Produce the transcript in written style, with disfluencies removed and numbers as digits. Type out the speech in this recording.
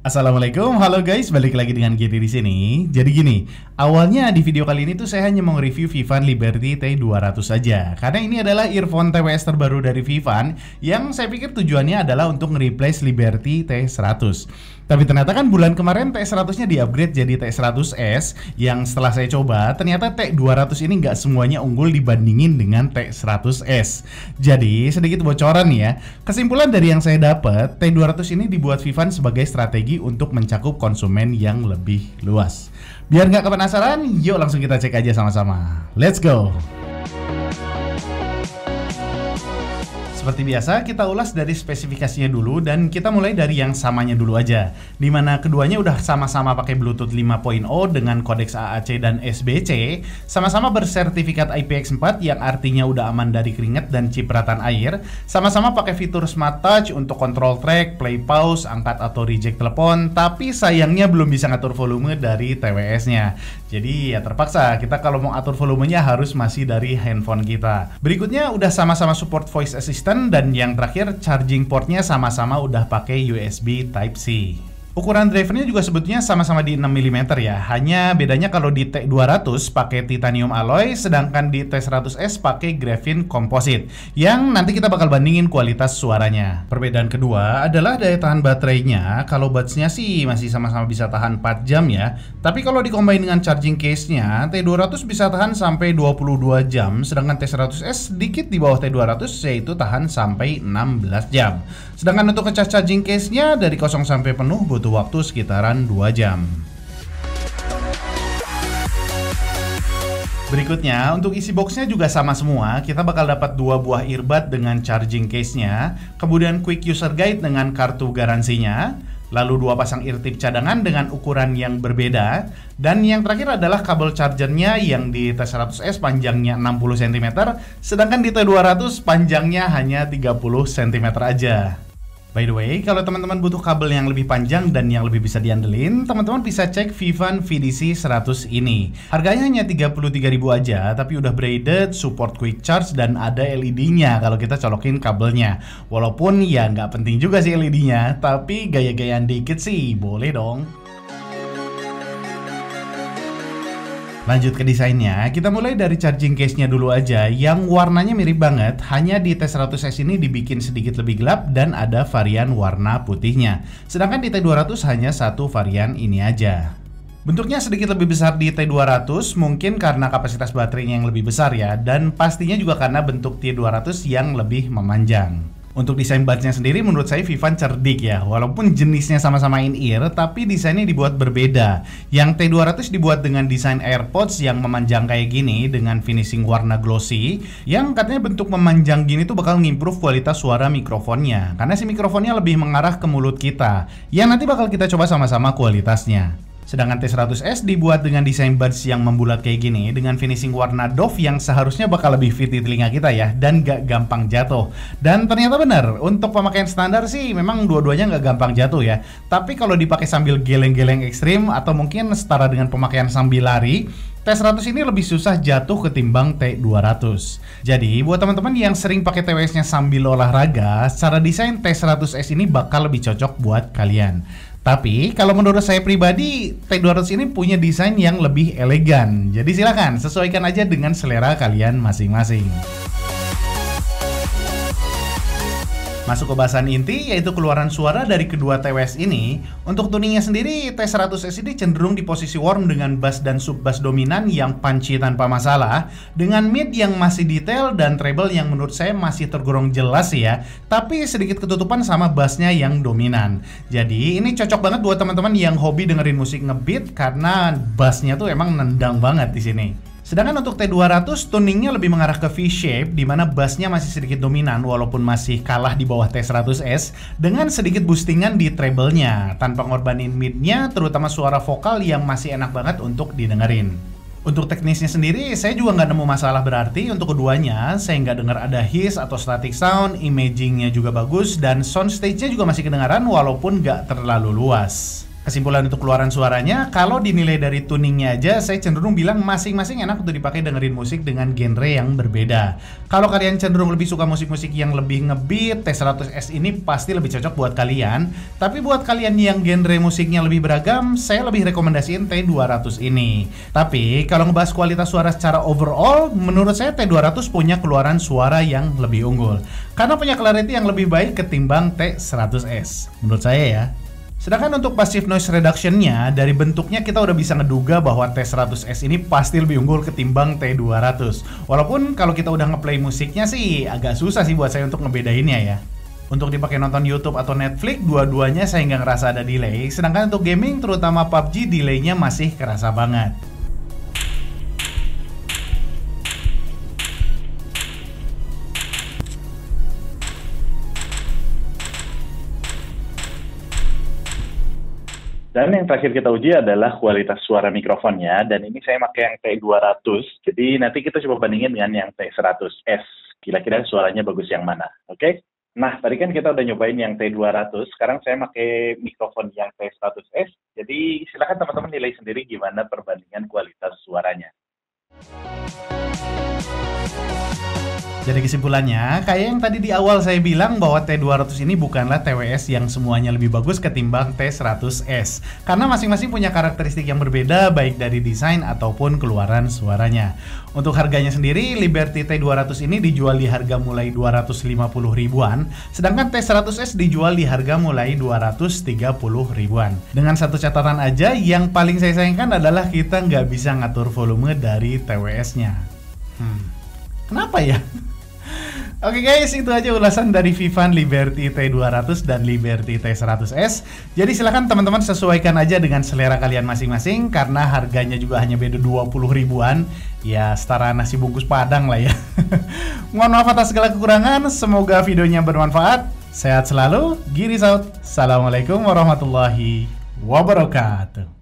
Assalamualaikum, halo guys, balik lagi dengan Giri di sini. Jadi gini, awalnya di video kali ini tuh saya hanya mau review Vivan Liberty T200 saja. Karena ini adalah earphone TWS terbaru dari Vivan yang saya pikir tujuannya adalah untuk nge-replace Liberty T100. Tapi ternyata kan bulan kemarin T100-nya di-upgrade jadi T100S yang setelah saya coba, ternyata T200 ini nggak semuanya unggul dibandingin dengan T100S. Jadi, sedikit bocoran nih ya. Kesimpulan dari yang saya dapat, T200 ini dibuat Vivan sebagai strategi untuk mencakup konsumen yang lebih luas. Biar nggak penasaran, yuk langsung kita cek aja sama-sama. Let's go! Seperti biasa, kita ulas dari spesifikasinya dulu dan kita mulai dari yang samanya dulu aja. Dimana keduanya udah sama-sama pakai Bluetooth 5.0 dengan kodeks AAC dan SBC, sama-sama bersertifikat IPX4 yang artinya udah aman dari keringat dan cipratan air, sama-sama pakai fitur Smart Touch untuk kontrol track, play pause, angkat atau reject telepon, tapi sayangnya belum bisa ngatur volume dari TWS-nya. Jadi ya terpaksa, kita kalau mau atur volumenya harus masih dari handphone kita. Berikutnya udah sama-sama support voice assistant. Dan yang terakhir, charging portnya sama-sama udah pakai USB Type-C. Ukuran drivernya juga sebetulnya sama-sama di 6 mm ya. Hanya bedanya kalau di T200 pakai titanium alloy, sedangkan di T100S pakai graphene composite. Yang nanti kita bakal bandingin kualitas suaranya. Perbedaan kedua adalah daya tahan baterainya. Kalau buds-nya sih masih sama-sama bisa tahan 4 jam ya. Tapi kalau dikombin dengan charging case-nya, T200 bisa tahan sampai 22 jam, sedangkan T100S sedikit di bawah T200 yaitu tahan sampai 16 jam. Sedangkan untuk ngecas charging case-nya dari kosong sampai penuh butuh waktu sekitaran 2 jam. Berikutnya, untuk isi boxnya juga sama semua. Kita bakal dapat 2 buah earbud dengan charging case-nya, kemudian quick user guide dengan kartu garansinya, lalu 2 pasang ear tip cadangan dengan ukuran yang berbeda, dan yang terakhir adalah kabel chargernya yang di T100S panjangnya 60 cm, sedangkan di T200 panjangnya hanya 30 cm aja. By the way, kalau teman-teman butuh kabel yang lebih panjang dan yang lebih bisa diandelin, teman-teman bisa cek Vivan VDC 100 ini. Harganya hanya 33.000 aja, tapi udah braided, support quick charge, dan ada LED-nya kalau kita colokin kabelnya. Walaupun ya nggak penting juga sih LED-nya, tapi gaya-gayaan dikit sih, boleh dong. Lanjut ke desainnya, kita mulai dari charging case-nya dulu aja yang warnanya mirip banget, hanya di T100S ini dibikin sedikit lebih gelap dan ada varian warna putihnya. Sedangkan di T200 hanya satu varian ini aja. Bentuknya sedikit lebih besar di T200, mungkin karena kapasitas baterainya yang lebih besar ya, dan pastinya juga karena bentuk T200 yang lebih memanjang. Untuk desain buds-nya sendiri menurut saya Vivan cerdik ya. Walaupun jenisnya sama-sama in-ear, tapi desainnya dibuat berbeda. Yang T200 dibuat dengan desain AirPods yang memanjang kayak gini dengan finishing warna glossy, yang katanya bentuk memanjang gini tuh bakal ngimprove kualitas suara mikrofonnya. Karena si mikrofonnya lebih mengarah ke mulut kita. Yang nanti bakal kita coba sama-sama kualitasnya. Sedangkan T100S dibuat dengan desain buds yang membulat kayak gini dengan finishing warna doff yang seharusnya bakal lebih fit di telinga kita ya dan gak gampang jatuh. Dan ternyata benar, untuk pemakaian standar sih memang dua-duanya gak gampang jatuh ya. Tapi kalau dipakai sambil geleng-geleng ekstrim atau mungkin setara dengan pemakaian sambil lari, T100 ini lebih susah jatuh ketimbang T200. Jadi buat teman-teman yang sering pakai TWS-nya sambil olahraga, secara desain T100S ini bakal lebih cocok buat kalian. Tapi kalau menurut saya pribadi, T200 ini punya desain yang lebih elegan. Jadi silakan sesuaikan aja dengan selera kalian masing-masing. Masuk ke bahasan inti, yaitu keluaran suara dari kedua TWS ini. Untuk tuningnya sendiri, T100S ini cenderung di posisi warm dengan bass dan sub-bass dominan yang punchy tanpa masalah, dengan mid yang masih detail dan treble yang menurut saya masih tergolong jelas ya, tapi sedikit ketutupan sama bassnya yang dominan. Jadi ini cocok banget buat teman-teman yang hobi dengerin musik ngebeat karena bassnya tuh emang nendang banget di sini. Sedangkan untuk T200 tuningnya lebih mengarah ke V-shape, di mana bassnya masih sedikit dominan walaupun masih kalah di bawah T100S dengan sedikit boostingan di treble-nya tanpa ngorbanin mid-nya, terutama suara vokal yang masih enak banget untuk didengerin. Untuk teknisnya sendiri, saya juga nggak nemu masalah berarti untuk keduanya. Saya nggak dengar ada hiss atau static sound, imagingnya juga bagus, dan soundstage-nya juga masih kedengaran walaupun nggak terlalu luas. Kesimpulan untuk keluaran suaranya, kalau dinilai dari tuningnya aja, saya cenderung bilang masing-masing enak untuk dipakai dengerin musik dengan genre yang berbeda. Kalau kalian cenderung lebih suka musik-musik yang lebih ngebeat, T100S ini pasti lebih cocok buat kalian. Tapi buat kalian yang genre musiknya lebih beragam, saya lebih rekomendasiin T200 ini. Tapi kalau ngebahas kualitas suara secara overall, menurut saya T200 punya keluaran suara yang lebih unggul. Karena punya clarity yang lebih baik ketimbang T100S. Menurut saya ya. Sedangkan untuk passive noise reduction-nya, dari bentuknya kita udah bisa ngeduga bahwa T100S ini pasti lebih unggul ketimbang T200. Walaupun kalau kita udah ngeplay musiknya sih agak susah sih buat saya untuk ngebedainnya ya. Untuk dipakai nonton YouTube atau Netflix, dua-duanya saya nggak ngerasa ada delay. Sedangkan untuk gaming, terutama PUBG, delaynya masih kerasa banget. Dan yang terakhir kita uji adalah kualitas suara mikrofonnya, dan ini saya pakai yang T200, jadi nanti kita coba bandingin dengan yang T100S, kira-kira suaranya bagus yang mana, oke? Nah, tadi kan kita udah nyobain yang T200, sekarang saya pakai mikrofon yang T100S, jadi silakan teman-teman nilai sendiri gimana perbandingan kualitas suaranya. Jadi kesimpulannya, kayak yang tadi di awal saya bilang bahwa T200 ini bukanlah TWS yang semuanya lebih bagus ketimbang T100S. Karena masing-masing punya karakteristik yang berbeda baik dari desain ataupun keluaran suaranya. Untuk harganya sendiri, Liberty T200 ini dijual di harga mulai 250 ribuan, sedangkan T100S dijual di harga mulai 230 ribuan. Dengan satu catatan aja, yang paling saya sayangkan adalah kita nggak bisa ngatur volume dari TWS-nya. Kenapa ya? Oke guys, itu aja ulasan dari Vivan Liberty T200 dan Liberty T100S. Jadi silahkan teman-teman sesuaikan aja dengan selera kalian masing-masing, karena harganya juga hanya beda 20 ribuan. Ya setara nasi bungkus Padang lah ya. Mohon maaf atas segala kekurangan, semoga videonya bermanfaat. Sehat selalu, Giris out. Assalamualaikum warahmatullahi wabarakatuh.